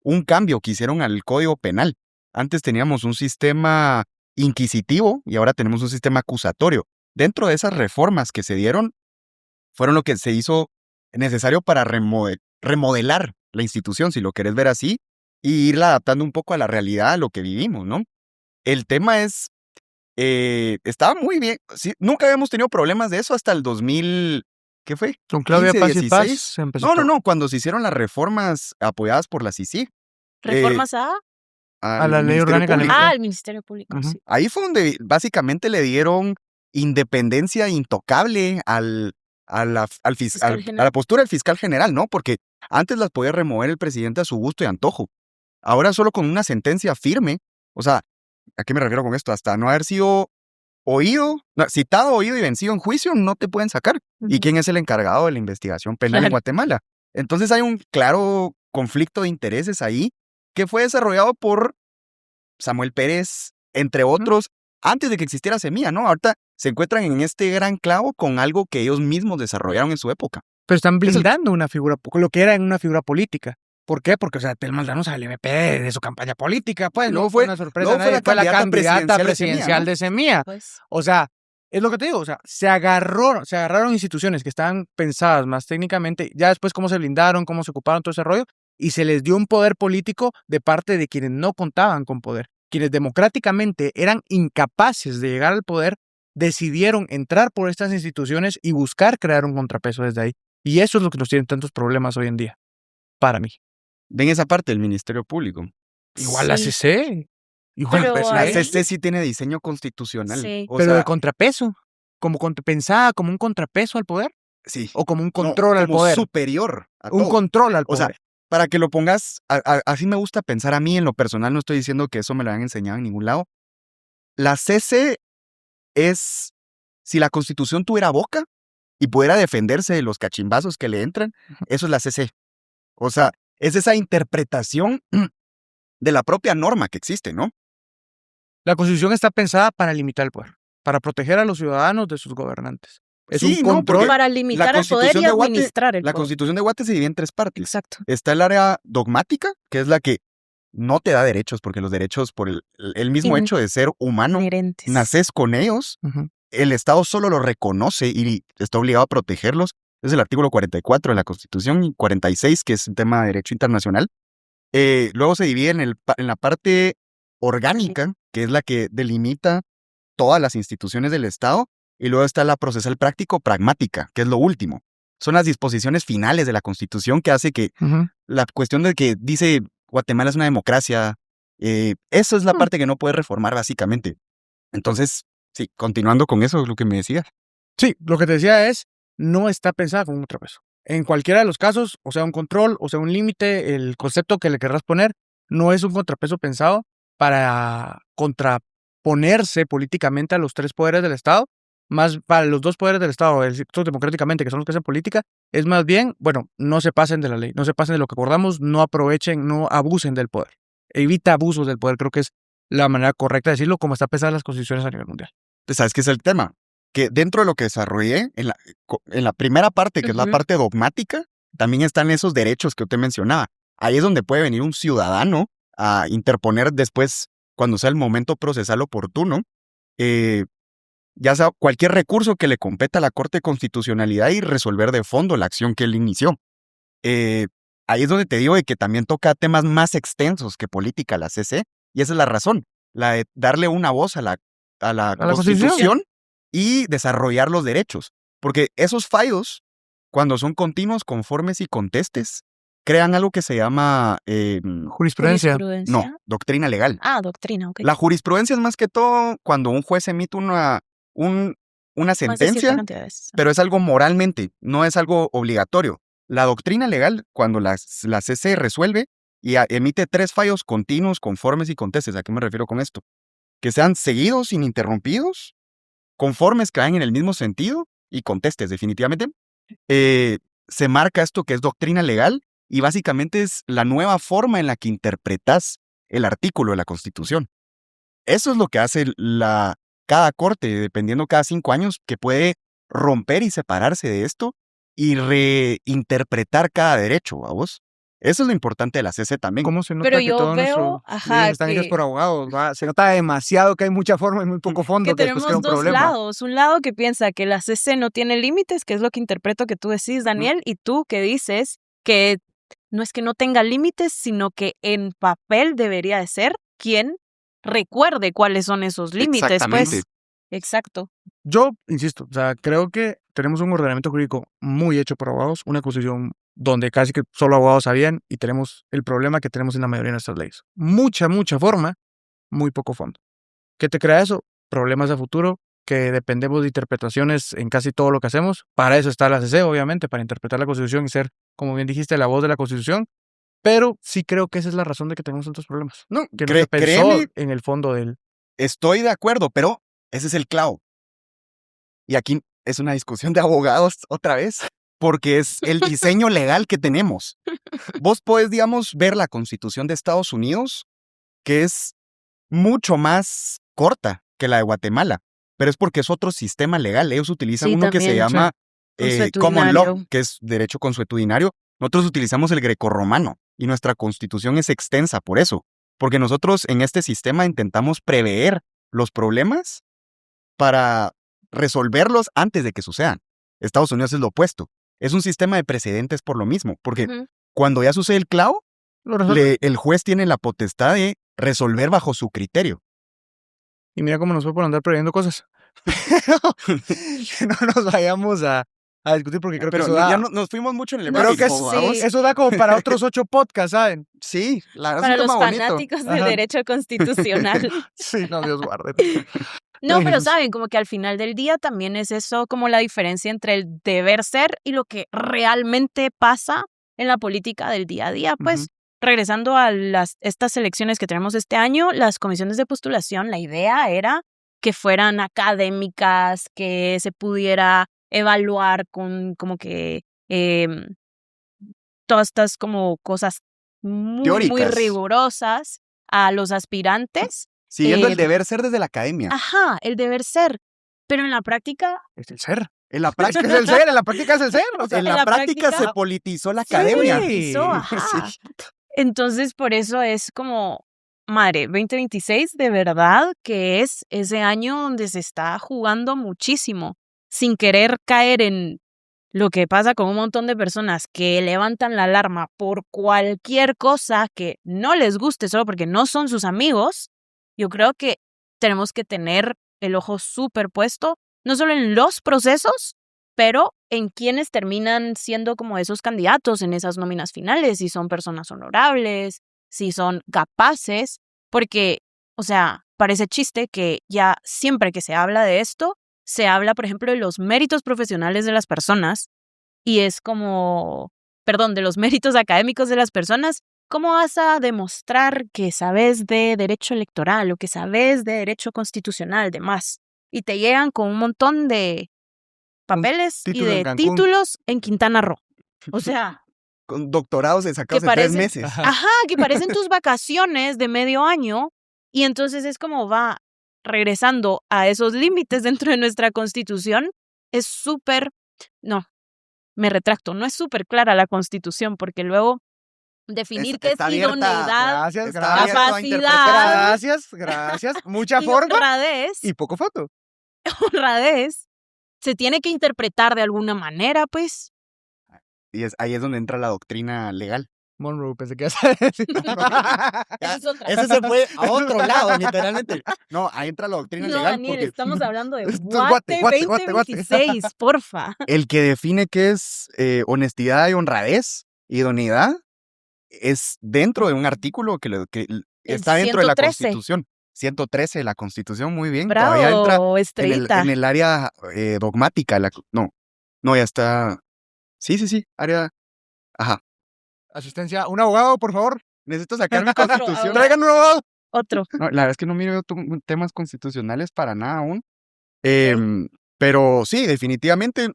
A: un cambio que hicieron al Código Penal. Antes teníamos un sistema inquisitivo y ahora tenemos un sistema acusatorio. Dentro de esas reformas que se dieron, fueron lo que se hizo necesario para remodelar la institución, si lo querés ver así, y irla adaptando un poco a la realidad, a lo que vivimos, ¿no? El tema es, estaba muy bien. Sí, nunca habíamos tenido problemas de eso hasta el 2000, ¿qué fue?
B: Con Claudia
A: 15,
B: Paz y Paz
A: 16.
B: se empezó.
A: No, cuando se hicieron las reformas apoyadas por la CICIG
C: ¿Reformas
B: a
A: al
B: la ley
A: Ministerio
B: orgánica
A: Público.
B: electoral.
C: al Ministerio Público?
B: Ujú.
C: Sí.
A: Ahí fue donde básicamente le dieron independencia intocable a la
C: Fiscal
A: a la
C: general.
A: postura del fiscal general, ¿no? Porque antes las podía remover el presidente a su gusto y antojo. Ahora solo con una sentencia firme, o sea, ¿a qué me refiero con esto? Hasta no haber sido citado, oído y vencido en juicio, no te pueden sacar. ¿Y
C: Ujú.
A: quién es el encargado de la investigación penal en
C: Claro.
A: Guatemala? Entonces hay un claro conflicto de intereses ahí que fue desarrollado por Samuel Pérez, entre otros, antes de que existiera Semilla, ¿no? Ahorita se encuentran en este gran clavo con algo que ellos mismos desarrollaron en su época.
B: Pero están
A: Es el-
B: blindando una figura, lo que era una figura política. ¿Por qué? Porque, o sea, te mandaron al MP de su campaña política, pues
A: Luego
B: no
A: fue-
B: fue una sorpresa.
A: luego fue
B: Nadie,
A: la
B: fue la
A: candidata
B: candidata
A: presidencial
B: presidencial de Semilla.
C: Pues,
B: O sea, es lo que te digo, o sea, se agarraron instituciones que estaban pensadas más técnicamente, ya después cómo se blindaron, cómo se ocuparon todo ese rollo, y se les dio un poder político de parte de quienes no contaban con poder. Quienes democráticamente eran incapaces de llegar al poder, decidieron entrar por estas instituciones y buscar crear un contrapeso desde ahí. Y eso es lo que nos tiene tantos problemas hoy en día, para mí.
A: Ven esa parte del Ministerio Público.
B: Igual la
C: sí.
B: CC, igual
C: Pero
B: la
A: La
C: ahí-
B: CC,
A: CC sí tiene diseño constitucional.
C: Sí.
A: O
B: pero
A: sea,
B: de contrapeso, pensada como un contrapeso al poder
A: sí.
B: o como un
A: No,
B: control al
A: como
B: poder.
A: superior a
B: Un
A: todo.
B: control al
A: O sea,
B: poder.
A: para que lo pongas, así me gusta pensar a mí en lo personal, no estoy diciendo que eso me lo han enseñado en ningún lado. La CC es, si la Constitución tuviera boca y pudiera defenderse de los cachimbazos que le entran, eso es la CC. O sea, es esa interpretación de la propia norma que existe, ¿no?
B: La Constitución está pensada para limitar el poder, para proteger a los ciudadanos de sus gobernantes. Es
A: Sí,
B: un
A: no,
B: control.
A: porque
C: para limitar el poder y
A: Constitución de Guate-
C: administrar el
A: La
C: poder.
A: Constitución de Guate se divide en 3 partes.
C: Exacto.
A: Está el área dogmática, que es la que no te da derechos, porque los derechos, por el mismo
C: In-
A: hecho de ser humano,
C: Inherentes.
A: naces con ellos,
B: Ujú.
A: el Estado solo los reconoce y está obligado a protegerlos. Es el artículo 44 de la Constitución y 46, que es el tema de derecho internacional. Luego se divide en la parte orgánica, que es la que delimita todas las instituciones del Estado, y luego está la procesal práctico pragmática, que es lo último. Son las disposiciones finales de la Constitución que hace que
B: Ujú.
A: la cuestión de que dice Guatemala es una democracia, eso es la parte que no puede reformar básicamente. Entonces, sí, continuando con eso, lo que me decías.
B: Sí, lo que te decía es, no está pensada como un contrapeso. En cualquiera de los casos, o sea, un control, o sea, un límite, el concepto que le querrás poner, no es un contrapeso pensado para contraponerse políticamente a los 3 poderes del Estado, más para los 2 poderes del Estado, el sector democráticamente, que son los que hacen política, es más bien, bueno, no se pasen de la ley, no se pasen de lo que acordamos, no aprovechen, no abusen del poder. Evita abusos del poder, creo que es la manera correcta de decirlo, como está pensada las constituciones a nivel mundial.
A: ¿Sabes qué es el tema? Que dentro de lo que desarrollé, en la primera parte, que es la
C: Ujú.
A: parte dogmática, también están esos derechos que usted mencionaba. Ahí es donde puede venir un ciudadano a interponer después, cuando sea el momento procesal oportuno, ya sea cualquier recurso que le competa a la Corte de Constitucionalidad y resolver de fondo la acción que él inició. Ahí es donde te digo de que también toca temas más extensos que política la CC, y esa es la razón, la de darle una voz a la Constitución y desarrollar los derechos. Porque esos fallos, cuando son continuos, conformes y contestes, crean algo que se llama,
B: Jurisprudencia.
A: no, doctrina legal.
C: Ah, doctrina, ok.
A: La jurisprudencia es más que todo cuando un juez emite una
C: Más de cierta
A: sentencia,
C: cantidad de veces.
A: pero es algo moralmente, no es algo obligatorio. La doctrina legal, cuando la CC resuelve, y emite 3 fallos continuos, conformes y contestes. ¿A qué me refiero con esto? Que sean seguidos, ininterrumpidos, conformes que vayan en el mismo sentido y contestes, definitivamente. Se marca esto que es doctrina legal y básicamente es la nueva forma en la que interpretas el artículo de la Constitución. Eso es lo que hace cada corte, dependiendo cada 5 años, que puede romper y separarse de esto y reinterpretar cada derecho, ¿vos? Eso es lo importante de la CC también.
B: ¿Cómo se nota
C: Pero
B: que
C: yo
B: todos
C: veo,
B: nuestros
C: ajá,
B: leyes están hechas
C: que,
B: por abogados? ¿Va? Se nota demasiado que hay mucha forma y muy poco fondo,
C: que
B: que después crea
C: tenemos
B: un
C: dos
B: problema.
C: lados. Un lado que piensa que la CC no tiene límites, que es lo que interpreto que tú decís, Daniel, y tú que dices que no es que no tenga límites, sino que en papel debería de ser quien recuerde cuáles son esos límites,
A: Exactamente.
C: pues. Exacto.
B: Yo, insisto, o sea, creo que tenemos un ordenamiento jurídico muy hecho por abogados, una constitución donde casi que solo abogados sabían y tenemos el problema que tenemos en la mayoría de nuestras leyes. Mucha forma, muy poco fondo. ¿Qué te crea eso? Problemas a futuro, que dependemos de interpretaciones en casi todo lo que hacemos. Para eso está la CC, obviamente, para interpretar la Constitución y ser, como bien dijiste, la voz de la Constitución. Pero sí creo que esa es la razón de que tenemos tantos problemas.
A: No,
B: Que no se pensó
A: créeme,
B: en el fondo del...
A: estoy de acuerdo, pero ese es el clavo. Y aquí es una discusión de abogados otra vez, porque es el diseño legal que tenemos. Vos podés, digamos, ver la Constitución de Estados Unidos, que es mucho más corta que la de Guatemala, pero es porque es otro sistema legal. Ellos utilizan
C: Sí,
A: uno que se
C: también,
A: llama Common
C: consuetudinario.
A: Law, que es derecho consuetudinario. Nosotros utilizamos el grecorromano y nuestra Constitución es extensa por eso, porque nosotros en este sistema intentamos prever los problemas para resolverlos antes de que sucedan. Estados Unidos es lo opuesto. Es un sistema de precedentes por lo mismo, porque
C: Ujú.
A: cuando ya sucede el clavo,
B: Lo resuelve.
A: el juez tiene la potestad de resolver bajo su criterio.
B: Y mira cómo nos fue por andar previendo cosas. Que no nos vayamos a discutir porque creo
A: Pero
B: que eso da...
A: ya nos fuimos mucho en el
C: No,
B: creo
A: rabbit
B: que
A: hole,
C: sí.
A: ¿vamos?
B: eso da como para otros 8 podcasts, ¿saben?
A: Sí, la verdad
C: Para
A: es un
C: los
A: tema bonito.
C: fanáticos del
B: Ajá.
C: derecho constitucional.
B: Sí, no, Dios guarde.
C: No,
B: Ay,
C: pero
B: Jesús.
C: saben, como que al final del día también es eso como la diferencia entre el deber ser y lo que realmente pasa en la política del día a día. Pues
B: Ujú.
C: regresando a estas elecciones que tenemos este año, las comisiones de postulación, la idea era que fueran académicas, que se pudiera evaluar con como que todas estas como cosas muy
A: Teóricas.
C: rigurosas a los aspirantes.
A: Siguiendo el
C: Eh,
A: deber ser desde la academia.
C: Ajá, el deber ser. Pero en la práctica,
B: Es el ser.
A: En la
B: Es
A: práctica,
B: que es el ser, en la práctica es el ser. O sea,
A: en la
C: la
A: práctica
C: práctica-
A: se politizó la
C: se
A: academia.
C: politizó, ajá.
A: Sí.
C: Entonces, por eso es como, madre, 2026 de verdad que es ese año donde se está jugando muchísimo, sin querer caer en lo que pasa con un montón de personas que levantan la alarma por cualquier cosa que no les guste solo porque no son sus amigos. Yo creo que tenemos que tener el ojo súper puesto, no solo en los procesos, pero en quienes terminan siendo como esos candidatos en esas nóminas finales, si son personas honorables, si son capaces, porque, o sea, parece chiste que ya siempre que se habla de esto, se habla, por ejemplo, de los méritos profesionales de las personas y es como, perdón, de los méritos académicos de las personas. ¿Cómo vas a demostrar que sabes de derecho electoral o que sabes de derecho constitucional, demás? Y te llegan con un montón de papeles y
B: título en
C: de
B: Cancún.
C: títulos en Quintana Roo. O sea,
A: Con doctorados de sacados
C: que
A: de 3
C: parecen,
A: meses.
C: ajá, que parecen tus vacaciones de medio año y entonces es como va regresando a esos límites dentro de nuestra Constitución. Es súper, no, me retracto, no es súper clara la Constitución porque luego definir qué es
A: Está abierta.
C: idoneidad,
B: Gracias,
A: Está
B: gracias.
A: abierto a
C: capacidad.
A: interpretar.
B: Gracias. Mucha
C: y
B: forma
C: honradez,
B: y poco foto.
C: honradez, se tiene que interpretar de alguna manera, pues.
A: Y ahí es donde entra la doctrina legal.
B: Monroe, pensé que ibas a decir.
C: Esa es otra.
A: Ese se fue a otro lado, literalmente. No, ahí entra la doctrina
C: No,
A: legal.
C: Daniel,
A: Porque
C: estamos hablando de
B: Esto es
C: Guate
B: Guate.
C: 2026, porfa.
A: el que define qué es honestidad y honradez, idoneidad, es dentro de un artículo que está dentro de la
C: 113.
A: Constitución. 113 de la Constitución, muy bien. Todavía entra
C: Bravo, estrellita.
A: en el área dogmática. No, ya está. Sí, área. Ajá.
B: Asistencia. Un abogado, por favor.
A: Necesito sacar mi constitución.
B: Traigan nuevo.
C: Otro.
A: No, la verdad es que no miro temas constitucionales para nada aún. Pero sí, definitivamente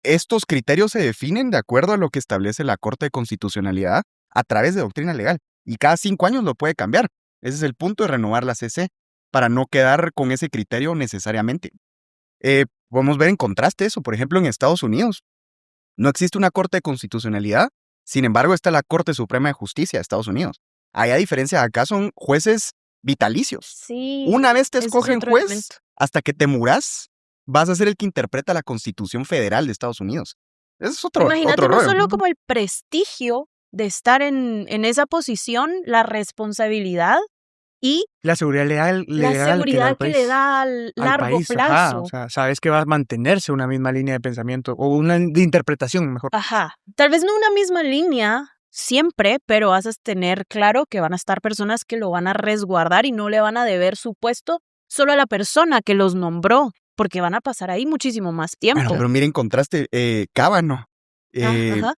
A: estos criterios se definen de acuerdo a lo que establece la Corte de Constitucionalidad a través de doctrina legal. Y cada 5 años lo puede cambiar. Ese es el punto de renovar la CC, para no quedar con ese criterio necesariamente. Podemos ver en contraste eso. Por ejemplo, en Estados Unidos no existe una Corte de Constitucionalidad, sin embargo está la Corte Suprema de Justicia de Estados Unidos. Ahí, a diferencia de acá, son jueces vitalicios.
C: Sí.
A: Una vez te
C: ese es
A: escogen
C: otro
A: juez,
C: elemento.
A: hasta que te muras, vas a ser el que interpreta la Constitución Federal de Estados Unidos. Ese es otro
C: Imagínate, no
A: rollo.
C: solo como el prestigio de estar en esa posición, la responsabilidad y
B: La seguridad legal
C: la
B: que le da
C: seguridad
B: al
C: que le
B: país.
C: da al
B: Al
C: largo
B: país,
C: plazo.
B: ajá, o sea, sabes que va a mantenerse una misma línea de pensamiento o una de interpretación, mejor.
C: Ajá. Tal vez no una misma línea siempre, pero vas a tener claro que van a estar personas que lo van a resguardar y no le van a deber su puesto solo a la persona que los nombró, porque van a pasar ahí muchísimo más tiempo.
A: Bueno, pero miren, contraste, Cábano,
C: Ajá.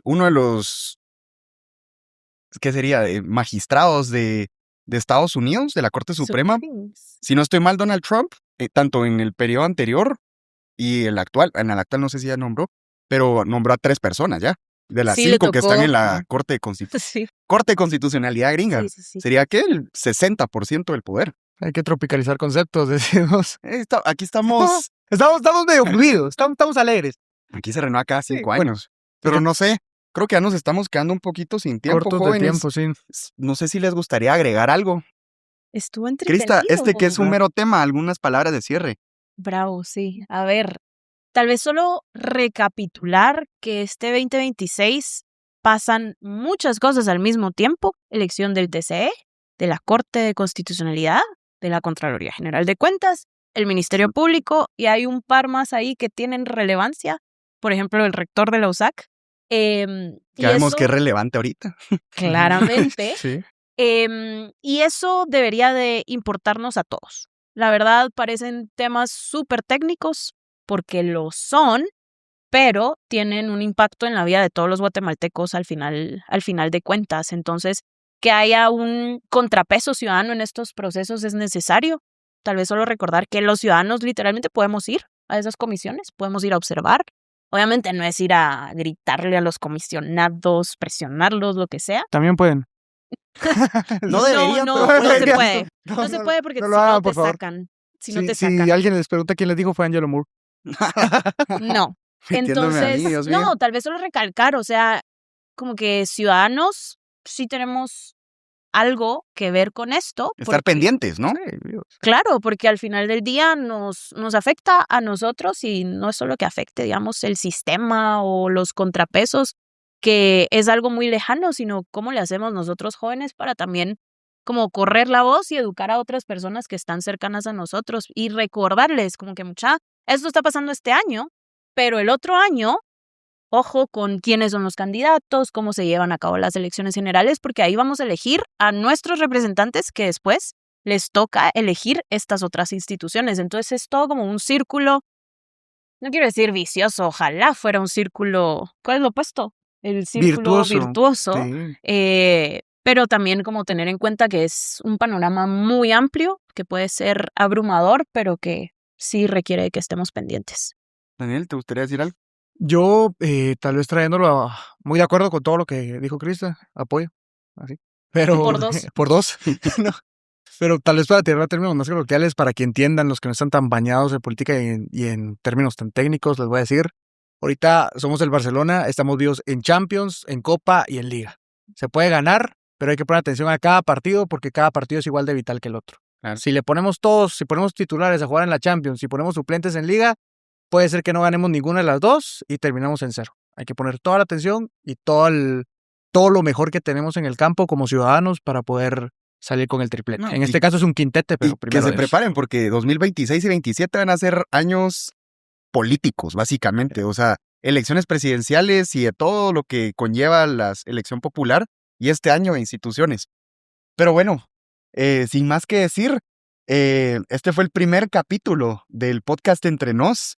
A: uno de los, ¿qué sería? Magistrados de Estados Unidos, de la Corte Suprema.
C: Supremes.
A: Si no estoy mal, Donald Trump, tanto en el periodo anterior y el actual, en el actual no sé si ya nombró, pero nombró a 3 personas ya, de las
C: Sí, le
A: 5 que están
C: tocó.
A: en la Corte de
C: Sí,
A: Constitucionalidad gringa.
C: sí.
A: Sería que el 60% del poder.
B: Hay que tropicalizar conceptos, decimos.
A: Aquí estamos,
B: Estamos medio fluidos, estamos alegres.
A: aquí se renueva cada 5
B: bueno,
A: años. Pero no sé, creo que ya nos estamos quedando un poquito sin tiempo,
B: Cortos de
A: jóvenes.
B: tiempo, sí.
A: No sé si les gustaría agregar algo.
C: Estuvo entretenido.
A: Crista, que es un
B: Ajá.
A: mero tema, algunas palabras de cierre.
C: Bravo, sí. A ver, tal vez solo recapitular que este 2026 pasan muchas cosas al mismo tiempo. Elección del TCE, de la Corte de Constitucionalidad, de la Contraloría General de Cuentas, el Ministerio Público, y hay un par más ahí que tienen relevancia. Por ejemplo, el rector de la USAC. Y
A: Ya vemos
C: eso,
A: que es relevante ahorita.
C: claramente.
B: Sí.
C: Y eso debería de importarnos a todos. La verdad, parecen temas súper técnicos, porque lo son, pero tienen un impacto en la vida de todos los guatemaltecos al final de cuentas. Entonces, que haya un contrapeso ciudadano en estos procesos es necesario. Tal vez solo recordar que los ciudadanos literalmente podemos ir a esas comisiones, podemos ir a observar. Obviamente no es ir a gritarle a los comisionados, presionarlos, lo que sea.
B: También pueden.
A: No deberían,
C: no,
A: pero
C: no se
A: deberían.
C: puede. No se puede porque
B: no
C: si
B: lo hagan,
C: no te
B: por favor.
C: sacan. Si
B: Sí,
C: no te
B: si
C: sacan.
B: alguien les pregunta quién les dijo, fue Angelo Moore.
C: No.
A: Metiéndome a mí,
C: Entonces,
A: Dios mío.
C: no, tal vez solo recalcar, o sea, como que ciudadanos sí tenemos algo que ver con esto.
A: Estar
C: porque-
A: pendientes, ¿no?
B: Sí, Dios.
C: Claro, porque al final del día nos afecta a nosotros y no es solo que afecte, digamos, el sistema o los contrapesos, que es algo muy lejano, sino cómo le hacemos nosotros jóvenes para también como correr la voz y educar a otras personas que están cercanas a nosotros y recordarles como que esto está pasando este año, pero el otro año, ojo con quiénes son los candidatos, cómo se llevan a cabo las elecciones generales, porque ahí vamos a elegir a nuestros representantes que después les toca elegir estas otras instituciones. Entonces es todo como un círculo, no quiero decir vicioso, ojalá fuera un círculo, ¿cuál es lo opuesto? El círculo virtuoso.
B: Sí.
C: Pero también como tener en cuenta que es un panorama muy amplio, que puede ser abrumador, pero que sí requiere que estemos pendientes.
A: Daniel, ¿te gustaría decir algo?
B: Yo, tal vez trayéndolo muy de acuerdo con todo lo que dijo Krista, apoyo, así. Pero,
C: Por 2.
B: Por 2. No. Pero tal vez para tirar términos más coloquiales, para que entiendan los que no están tan bañados en política y en términos tan técnicos, les voy a decir, ahorita somos el Barcelona, estamos vivos en Champions, en Copa y en Liga. Se puede ganar, pero hay que poner atención a cada partido porque cada partido es igual de vital que el otro.
A: Claro.
B: Si ponemos titulares a jugar en la Champions, si ponemos suplentes en Liga, puede ser que no ganemos ninguna de las dos y terminamos en 0. Hay que poner toda la atención y todo lo mejor que tenemos en el campo como ciudadanos para poder salir con el triplete.
A: No,
B: en este caso es un quintete, pero
A: Y que
B: primero
A: se
B: Dios.
A: preparen porque 2026 y 27 van a ser años políticos, básicamente. O sea, elecciones presidenciales y de todo lo que conlleva la elección popular y este año instituciones. Pero bueno, sin más que decir, este fue el primer capítulo del podcast Entre Nos.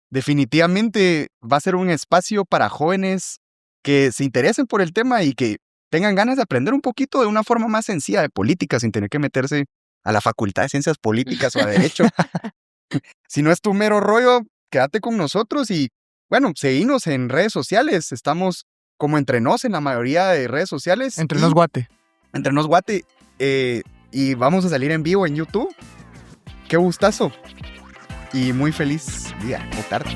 A: Definitivamente va a ser un espacio para jóvenes que se interesen por el tema y que tengan ganas de aprender un poquito de una forma más sencilla de política sin tener que meterse a la Facultad de Ciencias Políticas o a Derecho. Si no es tu mero rollo, quédate con nosotros y, bueno, seguinos en redes sociales. Estamos como Entre Nos en la mayoría de redes sociales.
B: Entre Nos Guate.
A: Entre Nos Guate. Y vamos a salir en vivo en YouTube. ¡Qué gustazo! Y muy feliz día o tarde.